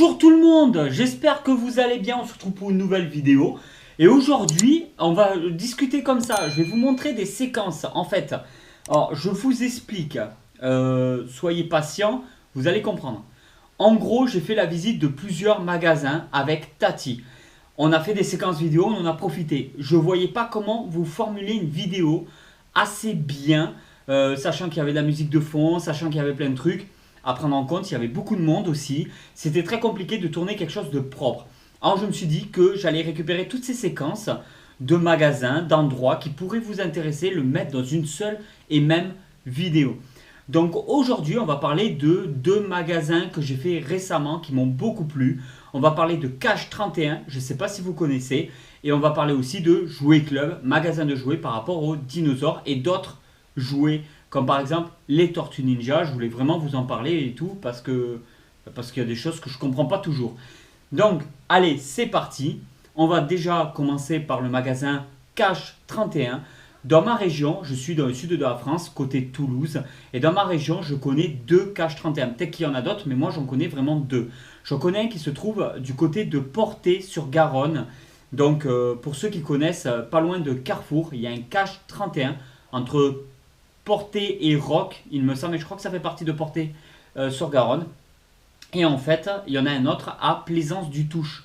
Bonjour tout le monde, j'espère que vous allez bien, on se retrouve pour une nouvelle vidéo. Et aujourd'hui, on va discuter comme ça, je vais vous montrer des séquences en fait. Alors, je vous explique, soyez patients, vous allez comprendre. En gros, j'ai fait la visite de plusieurs magasins avec Tati. On a fait des séquences vidéo, on en a profité. Je ne voyais pas comment vous formuler une vidéo assez bien, sachant qu'il y avait de la musique de fond, sachant qu'il y avait plein de trucs à prendre en compte, il y avait beaucoup de monde aussi. C'était très compliqué de tourner quelque chose de propre. Alors je me suis dit que j'allais récupérer toutes ces séquences de magasins, d'endroits qui pourraient vous intéresser, le mettre dans une seule et même vidéo. Donc aujourd'hui, on va parler de deux magasins que j'ai fait récemment qui m'ont beaucoup plu. On va parler de Cash 31, je ne sais pas si vous connaissez. Et on va parler aussi de Jouet Club, magasin de jouets par rapport aux dinosaures et d'autres jouets comme par exemple les Tortues Ninja. Je voulais vraiment vous en parler et tout parce qu'il y a des choses que je ne comprends pas toujours. Donc allez, c'est parti. On va déjà commencer par le magasin Cash 31. Dans ma région, je suis dans le sud de la France, côté Toulouse. Et dans ma région, je connais deux Cash 31. Peut-être qu'il y en a d'autres, mais moi j'en connais vraiment deux. J'en connais un qui se trouve du côté de Portet-sur-Garonne. Donc pour ceux qui connaissent, pas loin de Carrefour, il y a un Cash 31 entre Portet et Roc, il me semble, mais je crois que ça fait partie de Portet-sur-Garonne. Et en fait, il y en a un autre à Plaisance-du-Touche.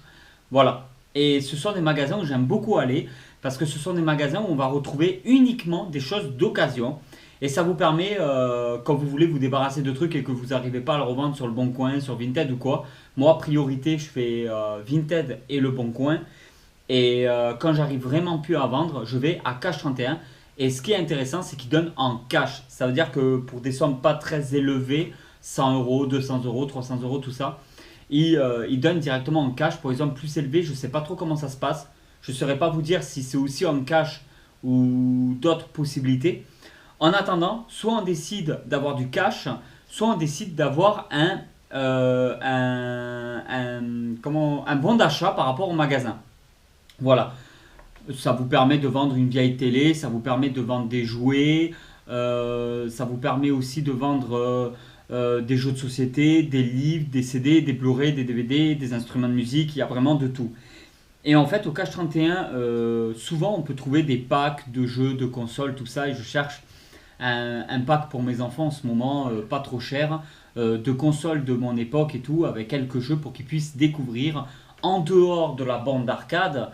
Voilà. Et ce sont des magasins où j'aime beaucoup aller parce que ce sont des magasins où on va retrouver uniquement des choses d'occasion. Et ça vous permet, quand vous voulez vous débarrasser de trucs et que vous n'arrivez pas à le revendre sur le Bon Coin, sur Vinted ou quoi. Moi, priorité, je fais Vinted et le Bon Coin. Et quand j'arrive vraiment plus à vendre, je vais à Cash 31. Et ce qui est intéressant, c'est qu'ils donnent en cash. Ça veut dire que pour des sommes pas très élevées, 100 euros, 200 euros, 300 euros, tout ça, ils donnent directement en cash. Pour les sommes plus élevées, je ne sais pas trop comment ça se passe. Je ne saurais pas vous dire si c'est aussi en cash ou d'autres possibilités. En attendant, soit on décide d'avoir du cash, soit on décide d'avoir un bon d'achat par rapport au magasin. Voilà. Ça vous permet de vendre une vieille télé, ça vous permet de vendre des jouets, ça vous permet aussi de vendre des jeux de société, des livres, des CD, des Blu-ray, des DVD, des instruments de musique, il y a vraiment de tout. Et en fait, au Cash 31, souvent on peut trouver des packs de jeux, de consoles, tout ça, et je cherche un pack pour mes enfants en ce moment, pas trop cher, de consoles de mon époque et tout, avec quelques jeux pour qu'ils puissent découvrir, en dehors de la bande d'arcade,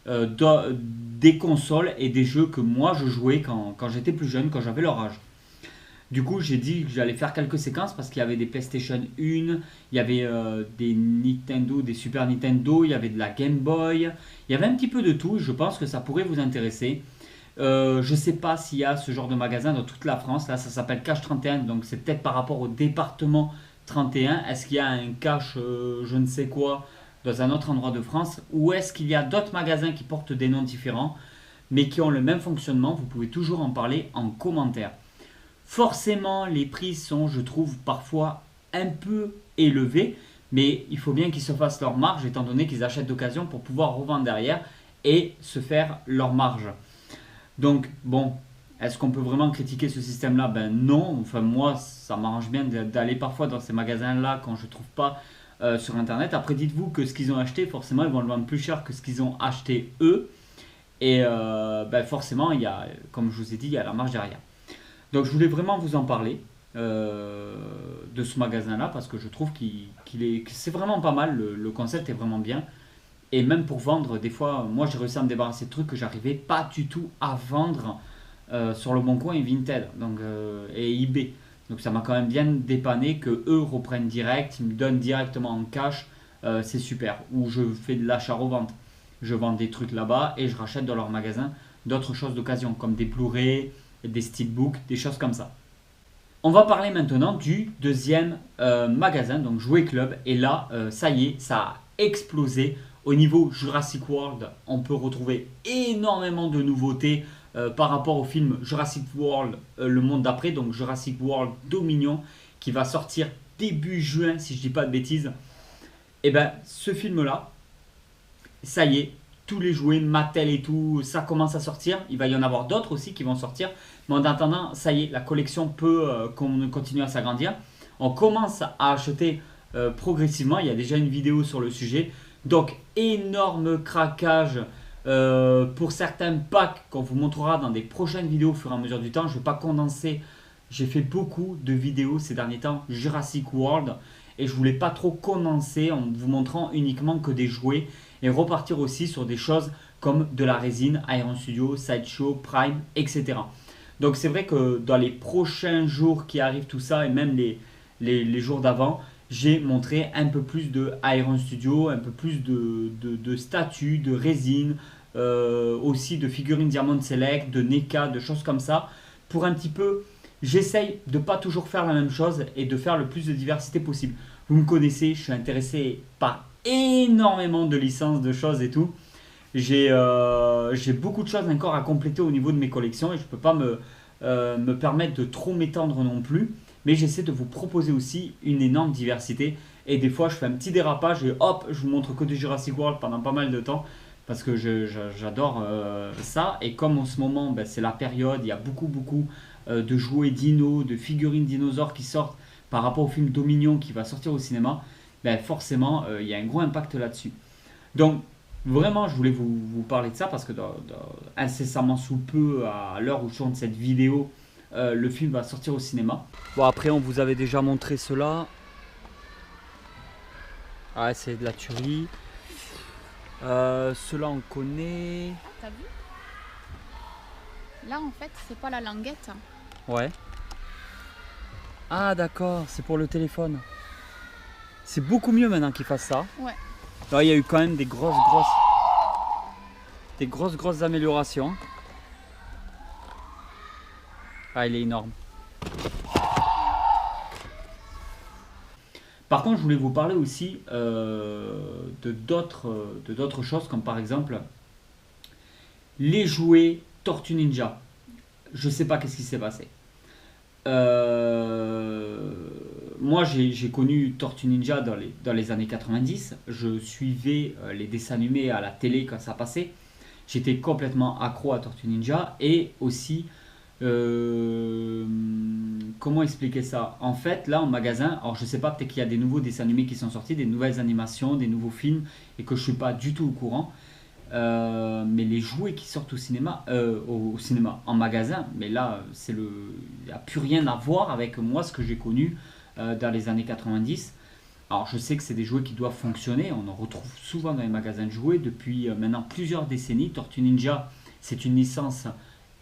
des consoles et des jeux que moi je jouais quand j'étais plus jeune, quand j'avais leur âge. Du coup, j'ai dit que j'allais faire quelques séquences parce qu'il y avait des PlayStation 1, il y avait des Nintendo, des Super Nintendo, il y avait de la Game Boy, il y avait un petit peu de tout. Je pense que ça pourrait vous intéresser. Je ne sais pas s'il y a ce genre de magasin dans toute la France. Là, ça s'appelle Cash 31, donc c'est peut-être par rapport au département 31. Est-ce qu'il y a un cash, je ne sais quoi, dans un autre endroit de France, ou est-ce qu'il y a d'autres magasins qui portent des noms différents mais qui ont le même fonctionnement? Vous pouvez toujours en parler en commentaire. Forcément, les prix sont, je trouve, parfois un peu élevés, mais il faut bien qu'ils se fassent leur marge étant donné qu'ils achètent d'occasion pour pouvoir revendre derrière et se faire leur marge. Donc bon, est-ce qu'on peut vraiment critiquer ce système-là? Ben non, enfin moi ça m'arrange bien d'aller parfois dans ces magasins-là quand je ne trouve pas sur internet. Après, dites-vous que ce qu'ils ont acheté, forcément, ils vont le vendre plus cher que ce qu'ils ont acheté eux. Et forcément, il y a, comme je vous ai dit, il y a la marge derrière. Donc, je voulais vraiment vous en parler de ce magasin-là parce que je trouve que c'est vraiment pas mal. Le concept est vraiment bien. Et même pour vendre, des fois, moi, j'ai réussi à me débarrasser de trucs que j'arrivais pas du tout à vendre sur le Bon Coin et Vinted et eBay. Donc ça m'a quand même bien dépanné que eux reprennent direct, ils me donnent directement en cash, c'est super. Ou je fais de l'achat-revente, je vends des trucs là-bas et je rachète dans leur magasin d'autres choses d'occasion comme des Blu-ray, des steelbooks, des choses comme ça. On va parler maintenant du deuxième magasin, donc Jouet Club. Et là, ça y est, ça a explosé. Au niveau Jurassic World, on peut retrouver énormément de nouveautés par rapport au film Jurassic World, le monde d'après, donc Jurassic World Dominion, qui va sortir début juin, si je dis pas de bêtises. Et ben, ce film-là, ça y est, tous les jouets, Mattel et tout, ça commence à sortir. Il va y en avoir d'autres aussi qui vont sortir. Mais en attendant, ça y est, la collection peut continuer à s'agrandir. On commence à acheter progressivement. Il y a déjà une vidéo sur le sujet. Donc, énorme craquage pour certains packs qu'on vous montrera dans des prochaines vidéos au fur et à mesure du temps. Je ne vais pas condenser. J'ai fait beaucoup de vidéos ces derniers temps Jurassic World et je voulais pas trop condenser en vous montrant uniquement que des jouets et repartir aussi sur des choses comme de la résine, Iron Studio, Sideshow, Prime, etc. Donc c'est vrai que dans les prochains jours qui arrivent, tout ça, et même les jours d'avant, j'ai montré un peu plus de Iron Studio, un peu plus de statues, de résine, aussi de figurines Diamond Select, de NECA, de choses comme ça, pour un petit peu, j'essaye de pas toujours faire la même chose et de faire le plus de diversité possible. Vous me connaissez, je suis intéressé par énormément de licences, de choses et tout. J'ai beaucoup de choses encore à compléter au niveau de mes collections et je ne peux pas me permettre de trop m'étendre non plus. Mais j'essaie de vous proposer aussi une énorme diversité. Et des fois, je fais un petit dérapage et hop, je vous montre que du Jurassic World pendant pas mal de temps. Parce que j'adore ça. Et comme en ce moment, ben, c'est la période, il y a beaucoup de jouets dinos, de figurines dinosaures qui sortent par rapport au film Dominion qui va sortir au cinéma. Ben, forcément, il y a un gros impact là-dessus. Donc, vraiment, je voulais vous parler de ça parce que incessamment sous peu, à l'heure où je tourne cette vidéo, le film va sortir au cinéma. Bon, après, on vous avait déjà montré cela. Ah, c'est de la tuerie. Cela, on connaît. T'as vu? Là, en fait, c'est pas la languette. Ouais. Ah, d'accord, c'est pour le téléphone. C'est beaucoup mieux maintenant qu'ils fassent ça. Ouais. Là, il y a eu quand même des grosses améliorations. Ah, il est énorme. Par contre, je voulais vous parler aussi de d'autres choses, comme par exemple les jouets Tortue Ninja. Je sais pas qu'est-ce qui s'est passé. Moi, j'ai connu Tortue Ninja dans les années 90. Je suivais les dessins animés à la télé quand ça passait. J'étais complètement accro à Tortue Ninja et aussi comment expliquer ça? En fait, là en magasin, alors je sais pas, peut-être qu'il y a des nouveaux dessins animés qui sont sortis, des nouvelles animations, des nouveaux films et que je suis pas du tout au courant. Mais les jouets qui sortent au cinéma, en magasin, mais là, il n'y a plus rien à voir avec moi, ce que j'ai connu dans les années 90. Alors, je sais que c'est des jouets qui doivent fonctionner, on en retrouve souvent dans les magasins de jouets depuis maintenant plusieurs décennies. Tortue Ninja, c'est une licence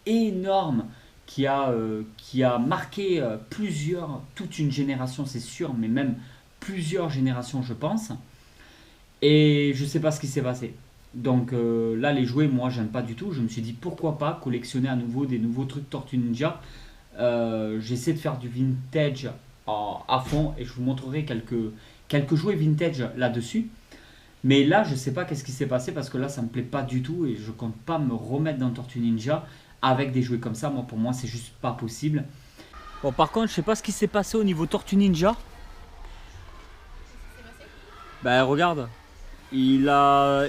énorme qui a marqué toute une génération, c'est sûr, mais même plusieurs générations, je pense. Et je sais pas ce qui s'est passé. Donc là, les jouets, moi, j'aime pas du tout. Je me suis dit, pourquoi pas collectionner à nouveau des nouveaux trucs Tortue Ninja. J'essaie de faire du vintage à fond et je vous montrerai quelques jouets vintage là-dessus. Mais là, je sais pas qu'est-ce qui s'est passé parce que là, ça me plaît pas du tout et je compte pas me remettre dans Tortue Ninja avec des jouets comme ça. Moi, pour moi, c'est juste pas possible. Bon, par contre, je sais pas ce qui s'est passé au niveau Tortue Ninja. Ben, regarde. Il a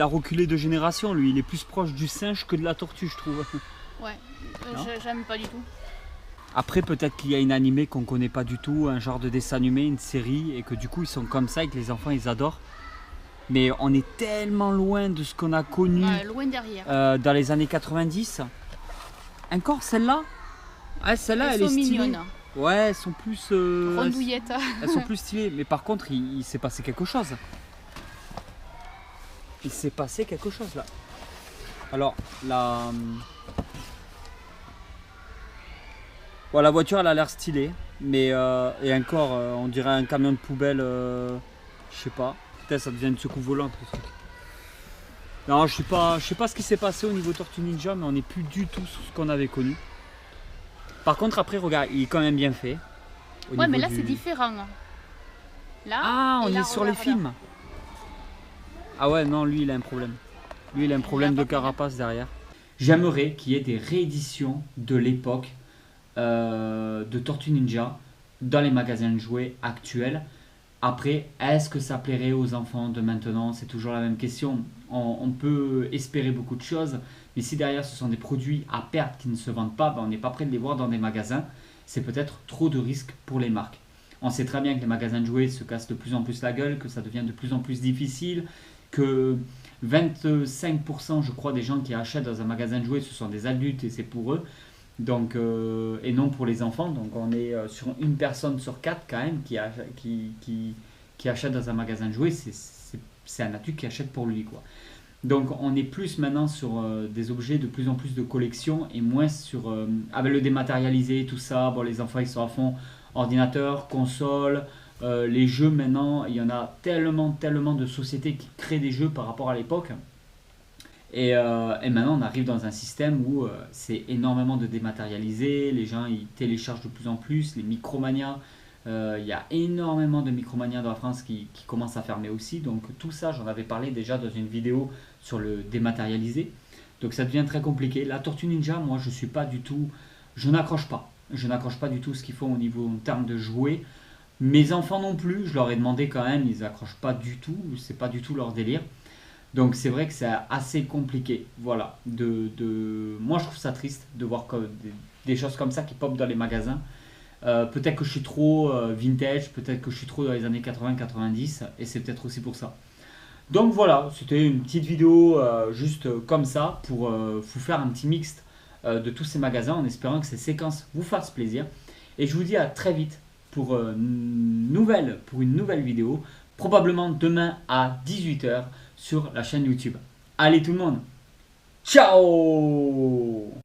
reculé de génération, lui. Il est plus proche du singe que de la tortue, je trouve. Ouais, j'aime pas du tout. Après, peut-être qu'il y a une animée qu'on connaît pas du tout, un genre de dessin animé, une série, et que du coup, ils sont comme ça et que les enfants, ils adorent. Mais on est tellement loin de ce qu'on a connu loin derrière. dans les années 90. Encore celle-là? Ah, celle-là, elle est stylée. Mignonnes. Ouais, elles sont plus... Rondouillettes. elles sont plus stylées. Mais par contre, il s'est passé quelque chose. Il s'est passé quelque chose là. Alors, bon, la voiture elle a l'air stylée, mais et encore, on dirait un camion de poubelle, je sais pas. Peut-être ça devient une secoupe volante le truc. Non, je sais pas ce qui s'est passé au niveau Tortue Ninja, mais on n'est plus du tout sur ce qu'on avait connu. Par contre, après, regarde, il est quand même bien fait. Ouais, mais là c'est différent. Là, ah, on et là, est sur les films. Ah ouais, non, lui, il a un problème. Lui, il a un problème de carapace derrière. J'aimerais qu'il y ait des rééditions de l'époque de Tortue Ninja dans les magasins de jouets actuels. Après, est-ce que ça plairait aux enfants de maintenant? C'est toujours la même question. On peut espérer beaucoup de choses, mais si derrière ce sont des produits à perte qui ne se vendent pas, ben on n'est pas prêt de les voir dans des magasins. C'est peut-être trop de risques pour les marques. On sait très bien que les magasins de jouets se cassent de plus en plus la gueule, que ça devient de plus en plus difficile, que 25% je crois des gens qui achètent dans un magasin de jouets ce sont des adultes et c'est pour eux. Donc, et non pour les enfants. Donc on est sur une personne sur quatre quand même qui achète dans un magasin de jouets. C'est un adulte qui achète pour lui, quoi. Donc on est plus maintenant sur des objets de plus en plus de collection et moins sur avec le dématérialisé, tout ça. Bon, les enfants ils sont à fond ordinateur, console, les jeux maintenant, il y en a tellement de sociétés qui créent des jeux par rapport à l'époque. Et maintenant, on arrive dans un système où c'est énormément de dématérialisé, les gens ils téléchargent de plus en plus, les micromanias, il y a énormément de micromanias dans la France qui commencent à fermer aussi. Donc tout ça, j'en avais parlé déjà dans une vidéo sur le dématérialisé. Donc ça devient très compliqué. La Tortue Ninja, moi je suis pas du tout, je n'accroche pas. Je n'accroche pas du tout ce qu'ils font au niveau en termes de jouets. Mes enfants non plus, je leur ai demandé quand même, ils accrochent pas du tout, c'est pas du tout leur délire. Donc c'est vrai que c'est assez compliqué. Voilà. Moi je trouve ça triste de voir des choses comme ça qui popent dans les magasins. Peut-être que je suis trop vintage, peut-être que je suis trop dans les années 80-90 et c'est peut-être aussi pour ça. Donc voilà, c'était une petite vidéo juste comme ça pour vous faire un petit mixte de tous ces magasins en espérant que ces séquences vous fassent plaisir. Et je vous dis à très vite pour une nouvelle vidéo, probablement demain à 18h sur la chaîne YouTube. Allez tout le monde, ciao!